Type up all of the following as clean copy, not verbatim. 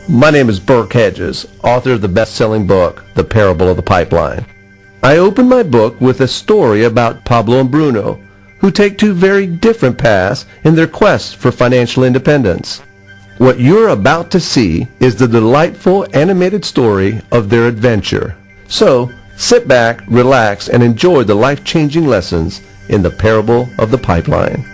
My name is Burke Hedges, author of the best-selling book, The Parable of the Pipeline. I open my book with a story about Pablo and Bruno, who take two very different paths in their quest for financial independence. What you're about to see is the delightful animated story of their adventure. So, sit back, relax, and enjoy the life-changing lessons in The Parable of the Pipeline.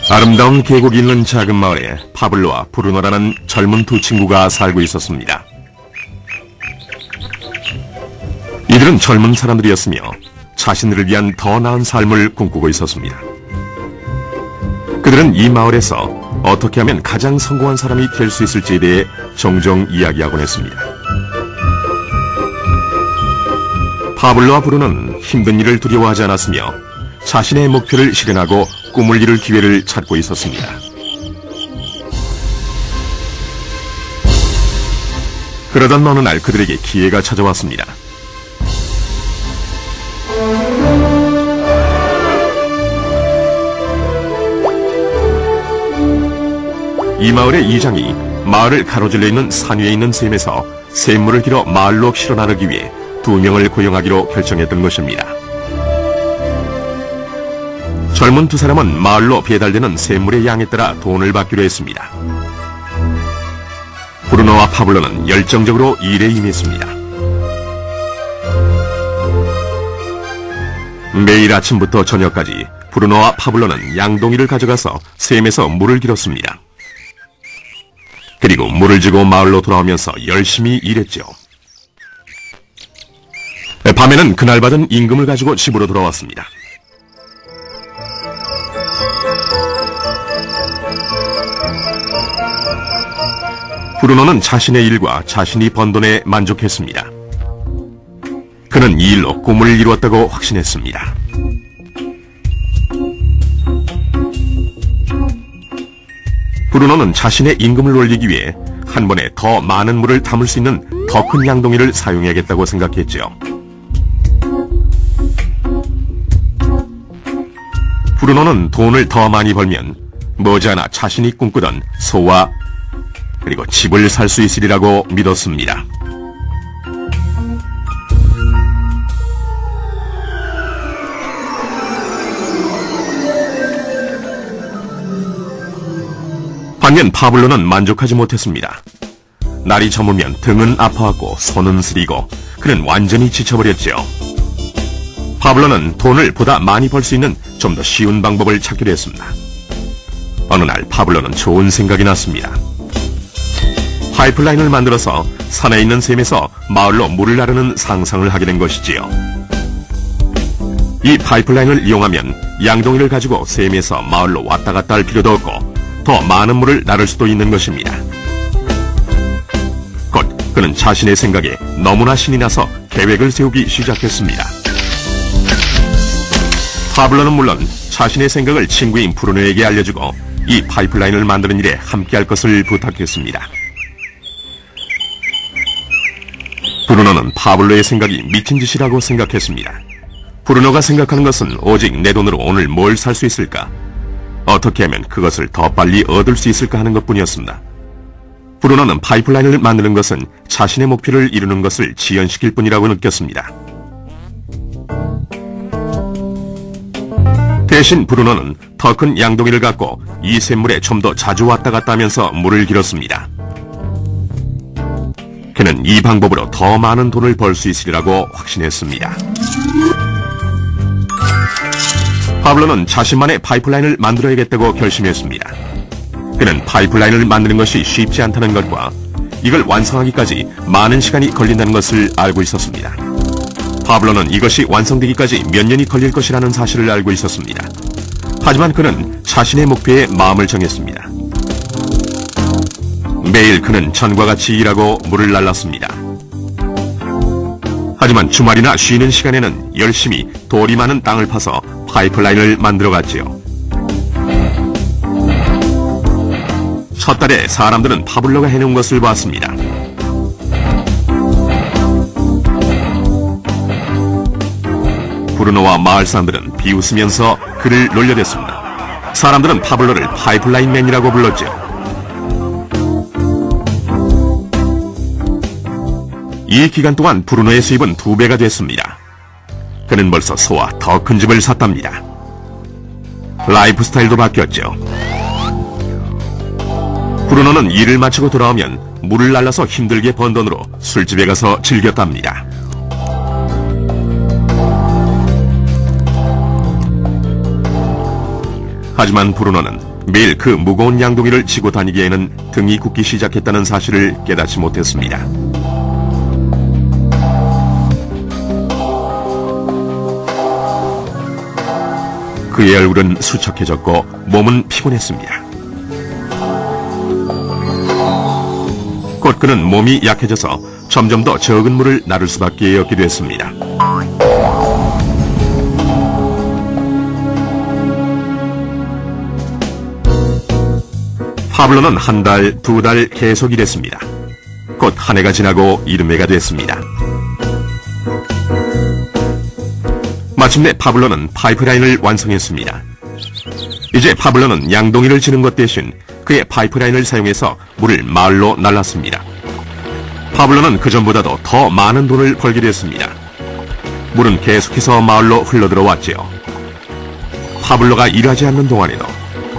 아름다운 계곡이 있는 작은 마을에 파블로와 브루노라는 젊은 두 친구가 살고 있었습니다. 이들은 젊은 사람들이었으며 자신들을 위한 더 나은 삶을 꿈꾸고 있었습니다. 그들은 이 마을에서 어떻게 하면 가장 성공한 사람이 될 수 있을지에 대해 종종 이야기하곤 했습니다. 파블로와 브루노는 힘든 일을 두려워하지 않았으며 자신의 목표를 실현하고 꿈을 이룰 기회를 찾고 있었습니다. 그러던 어느 날 그들에게 기회가 찾아왔습니다. 이 마을의 이장이 마을을 가로질러 있는 산 위에 있는 샘에서 샘물을 길어 마을로 실어 나르기 위해 2명을 고용하기로 결정했던 것입니다. 젊은 두 사람은 마을로 배달되는 샘물의 양에 따라 돈을 받기로 했습니다. 브루노와 파블로는 열정적으로 일에 임했습니다. 매일 아침부터 저녁까지 브루노와 파블로는 양동이를 가져가서 샘에서 물을 길었습니다. 그리고 물을 지고 마을로 돌아오면서 열심히 일했죠. 밤에는 그날 받은 임금을 가지고 집으로 돌아왔습니다. 브루노는 자신의 일과 자신이 번 돈에 만족했습니다. 그는 이 일로 꿈을 이루었다고 확신했습니다. 브루노는 자신의 임금을 올리기 위해 한 번에 더 많은 물을 담을 수 있는 더 큰 양동이를 사용해야겠다고 생각했죠. 브루노는 돈을 더 많이 벌면 머지않아 자신이 꿈꾸던 소와 그리고 집을 살 수 있으리라고 믿었습니다. 반면 파블로는 만족하지 못했습니다. 날이 저물면 등은 아파왔고 손은 쓰리고 그는 완전히 지쳐버렸죠. 파블로는 돈을 보다 많이 벌 수 있는 좀 더 쉬운 방법을 찾기로 했습니다. 어느 날 파블로는 좋은 생각이 났습니다. 파이프라인을 만들어서 산에 있는 샘에서 마을로 물을 나르는 상상을 하게 된 것이지요. 이 파이프라인을 이용하면 양동이를 가지고 샘에서 마을로 왔다 갔다 할 필요도 없고 더 많은 물을 나를 수도 있는 것입니다. 곧 그는 자신의 생각에 너무나 신이 나서 계획을 세우기 시작했습니다. 파블로는 물론 자신의 생각을 친구인 브루노에게 알려주고 이 파이프라인을 만드는 일에 함께할 것을 부탁했습니다. 브루노는 파블로의 생각이 미친 짓이라고 생각했습니다. 브루노가 생각하는 것은 오직 내 돈으로 오늘 뭘 살 수 있을까? 어떻게 하면 그것을 더 빨리 얻을 수 있을까 하는 것뿐이었습니다. 브루노는 파이프라인을 만드는 것은 자신의 목표를 이루는 것을 지연시킬 뿐이라고 느꼈습니다. 대신 브루노는 더 큰 양동이를 갖고 이 샘물에 좀 더 자주 왔다 갔다 하면서 물을 길었습니다. 그는 이 방법으로 더 많은 돈을 벌 수 있으리라고 확신했습니다. 파블로는 자신만의 파이프라인을 만들어야겠다고 결심했습니다. 그는 파이프라인을 만드는 것이 쉽지 않다는 것과 이걸 완성하기까지 많은 시간이 걸린다는 것을 알고 있었습니다. 파블로는 이것이 완성되기까지 몇 년이 걸릴 것이라는 사실을 알고 있었습니다. 하지만 그는 자신의 목표에 마음을 정했습니다. 매일 그는 전과 같이 일하고 물을 날랐습니다. 하지만 주말이나 쉬는 시간에는 열심히 돌이 많은 땅을 파서 파이프라인을 만들어갔지요. 첫 달에 사람들은 파블로가 해놓은 것을 봤습니다. 브루노와 마을 사람들은 비웃으면서 그를 놀려댔습니다. 사람들은 파블로를 파이프라인맨이라고 불렀죠. 이 기간 동안 브루노의 수입은 2배가 됐습니다. 그는 벌써 소와 더 큰 집을 샀답니다. 라이프 스타일도 바뀌었죠. 브루노는 일을 마치고 돌아오면 물을 날라서 힘들게 번 돈으로 술집에 가서 즐겼답니다. 하지만 브루노는 매일 그 무거운 양동이를 지고 다니기에는 등이 굽기 시작했다는 사실을 깨닫지 못했습니다. 그의 얼굴은 수척해졌고 몸은 피곤했습니다. 곧 그는 몸이 약해져서 점점 더 적은 물을 나를 수밖에 없게 됐습니다. 파블로는 1달, 2달 계속 일했습니다. 곧 한 해가 지나고 이듬해가 됐습니다. 마침내 파블로는 파이프라인을 완성했습니다. 이제 파블로는 양동이를 지는 것 대신 그의 파이프라인을 사용해서 물을 마을로 날랐습니다. 파블로는 그전보다도 더 많은 돈을 벌게 됐습니다. 물은 계속해서 마을로 흘러들어왔지요. 파블로가 일하지 않는 동안에도,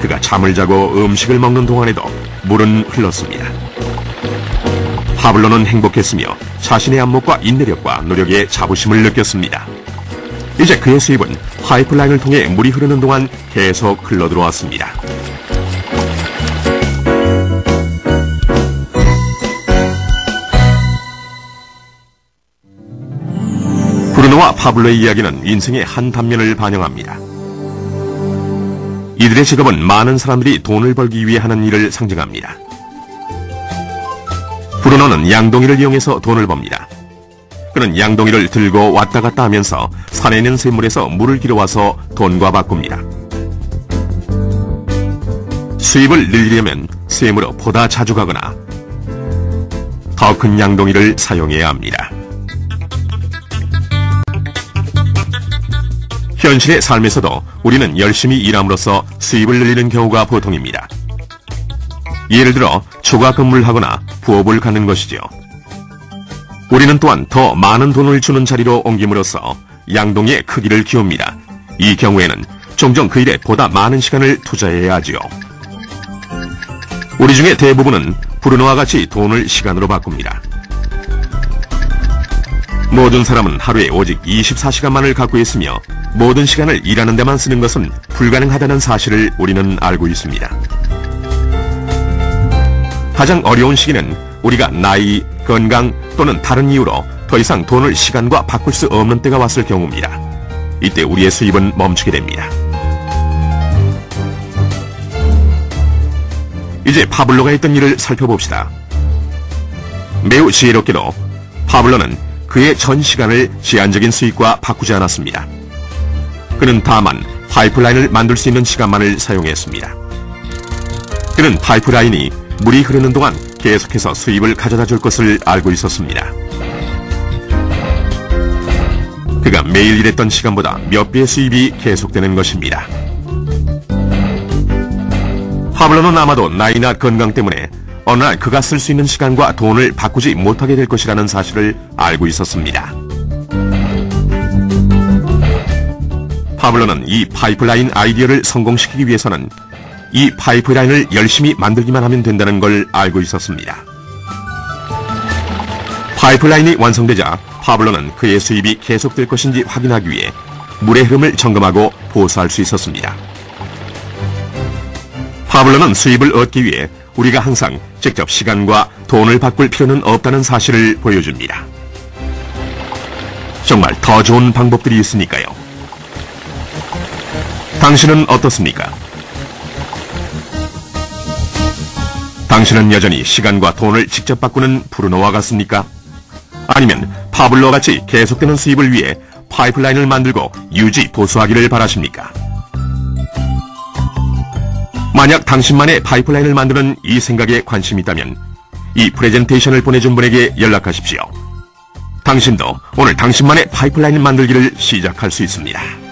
그가 잠을 자고 음식을 먹는 동안에도 물은 흘렀습니다. 파블로는 행복했으며 자신의 안목과 인내력과 노력에 자부심을 느꼈습니다. 이제 그의 수입은 파이프라인을 통해 물이 흐르는 동안 계속 흘러들어왔습니다. 브루노와 파블로의 이야기는 인생의 한 단면을 반영합니다. 이들의 직업은 많은 사람들이 돈을 벌기 위해 하는 일을 상징합니다. 브루노는 양동이를 이용해서 돈을 법니다. 그는 양동이를 들고 왔다 갔다 하면서 산에 있는 샘물에서 물을 길어와서 돈과 바꿉니다. 수입을 늘리려면 샘으로 보다 자주 가거나 더 큰 양동이를 사용해야 합니다. 현실의 삶에서도 우리는 열심히 일함으로써 수입을 늘리는 경우가 보통입니다. 예를 들어 초과 근무를 하거나 부업을 갖는 것이죠. 우리는 또한 더 많은 돈을 주는 자리로 옮김으로써 양동이의 크기를 키웁니다. 이 경우에는 종종 그 일에 보다 많은 시간을 투자해야 하지요. 우리 중에 대부분은 브루노와 같이 돈을 시간으로 바꿉니다. 모든 사람은 하루에 오직 24시간만을 갖고 있으며 모든 시간을 일하는 데만 쓰는 것은 불가능하다는 사실을 우리는 알고 있습니다. 가장 어려운 시기는 우리가 나이, 건강 또는 다른 이유로 더 이상 돈을 시간과 바꿀 수 없는 때가 왔을 경우입니다. 이때 우리의 수입은 멈추게 됩니다. 이제 파블로가 했던 일을 살펴봅시다. 매우 지혜롭게도 파블로는 그의 전 시간을 제한적인 수익과 바꾸지 않았습니다. 그는 다만 파이프라인을 만들 수 있는 시간만을 사용했습니다. 그는 파이프라인이 물이 흐르는 동안 계속해서 수입을 가져다 줄 것을 알고 있었습니다. 그가 매일 일했던 시간보다 몇 배의 수입이 계속되는 것입니다. 파블로는 아마도 나이나 건강 때문에 어느 날 그가 쓸 수 있는 시간과 돈을 바꾸지 못하게 될 것이라는 사실을 알고 있었습니다. 파블로는 이 파이프라인 아이디어를 성공시키기 위해서는 이 파이프라인을 열심히 만들기만 하면 된다는 걸 알고 있었습니다. 파이프라인이 완성되자 파블로는 그의 수입이 계속될 것인지 확인하기 위해 물의 흐름을 점검하고 보수할 수 있었습니다. 파블로는 수입을 얻기 위해 우리가 항상 직접 시간과 돈을 바꿀 필요는 없다는 사실을 보여줍니다. 정말 더 좋은 방법들이 있으니까요. 당신은 어떻습니까? 당신은 여전히 시간과 돈을 직접 바꾸는 브루노와 같습니까? 아니면 파블로와 같이 계속되는 수입을 위해 파이프라인을 만들고 유지 보수하기를 바라십니까? 만약 당신만의 파이프라인을 만드는 이 생각에 관심이 있다면 이 프레젠테이션을 보내준 분에게 연락하십시오. 당신도 오늘 당신만의 파이프라인을 만들기를 시작할 수 있습니다.